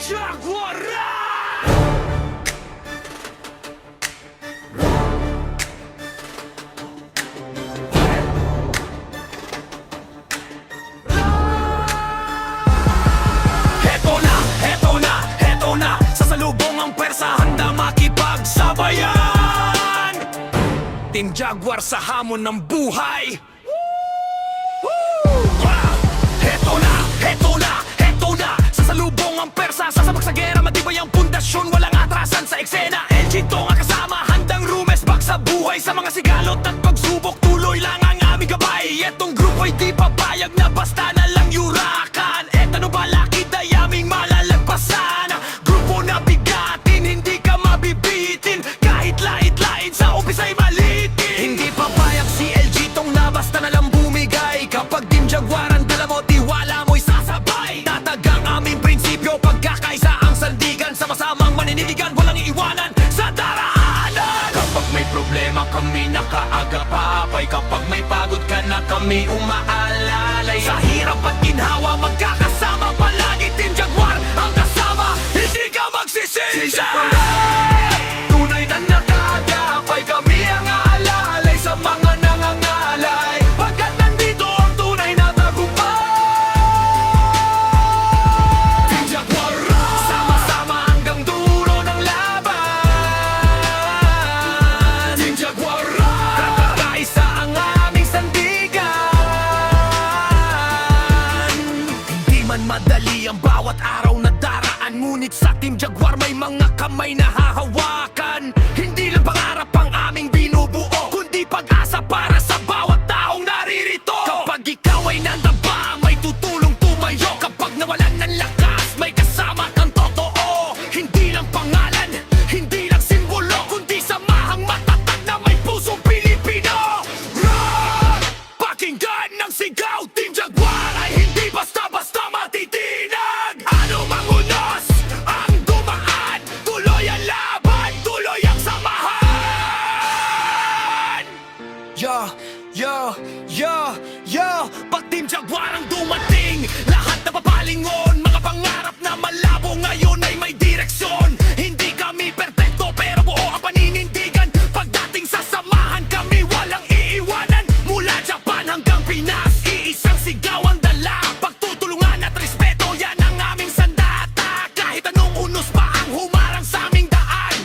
Jaguar! Heto na, sasalubong ang persa, handa makipagsabayan. Team Jaguar sa hamon ng buhay. Heto na, sasalubong ang persa, sasabak sa gera, matibay ang pundasyon, walang atrasan sa eksena. LG to nga kasama, handang rumesbak sa buhay, sa mga sigalot at pagsubok, tuloy lang ang aming gabay. Etong grupo'y di papayag na basta na lang yurakan. Ano ba laki dayaming malalagpasan? Grupo na bigatin, hindi ka mabibitin, kahit lait-lait sa umpisa'y malitin. Hindi papayag si LG tong na basta na lang bumigay. Kapag Team Jaguar ang dala mo, tiwala mo'y sasabay. Tatagang aming prinsipyo, pagkakaisa ang sandigan, sama-samang maniniligan, walang iiwanan sa daraanan. Kapag may problema kami nakaagapapay, kapag may pagod ka na kami umaalalay. Sa hirap at ginhawa magkakasama palagi, Team Jaguar ang kasama, hindi ka magsisisi. Tunay na nakaagapay, kami ang aalalay sa mga nangangalay, pagkat nandito ang tunay na tagumpay. Team Jaguar, sama-sama hanggang dulo ng laban. Team Jaguar, kakakaisa ang aming sandigan. Hindi man madali ang bawat araw na daraan, ngunit sa Team Jaguar may mga kamay na hahawakan. Hindi lang pangarap ang aming binubuo, kundi pag-asa para sa bawat taong naririto. Kapag ikaw ay nandaba, may tutulong tumayo. Kapag nawalan ng lakas, may kasama kang totoo. Hindi lang pangalan, hindi lang simbolo, kundi samahang matatag na may pusong Pilipino. Roar! Pakinggan ng sigaw, Team Jaguar ay hindi basta-basta matitinag. Ano mang unos ang dumaan, tuloy ang laban, tuloy ang samahan. Pag Team Jaguar ang dumating, lahat na papalingon, mga pangarap na malabo ngayon ay may direksyon. Hindi kami perfecto pero buo ang paninindigan. Pagdating sa samahan kami walang iiwanan. Mula Japan hanggang Pinas, iisang sigaw ang dala. Pagtutulungan at respeto, yan ang aming sandata. Kahit anong unos pa ang humarang sa aming daan,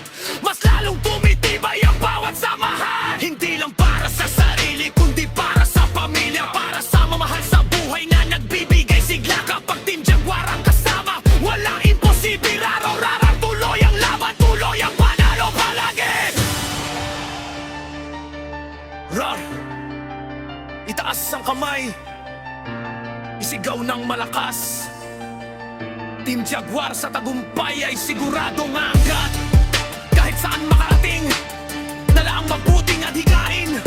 mas lalong tumitibay ang bawat samahan. Hindi lang para sa sarili, kundi para sa pamilya, para sa mamahal sa buhay na nagbibigay sigla. Kapag Team Jaguar ang kasama, walang imposible, raro-rara, tuloy ang laban, tuloy ang panalo palagi. Rar! Itaas ang kamay, isigaw ng malakas. Team Jaguar sa tagumpay ay siguradong aangat. Kahit saan makarating, dala ang mabuting adhikain.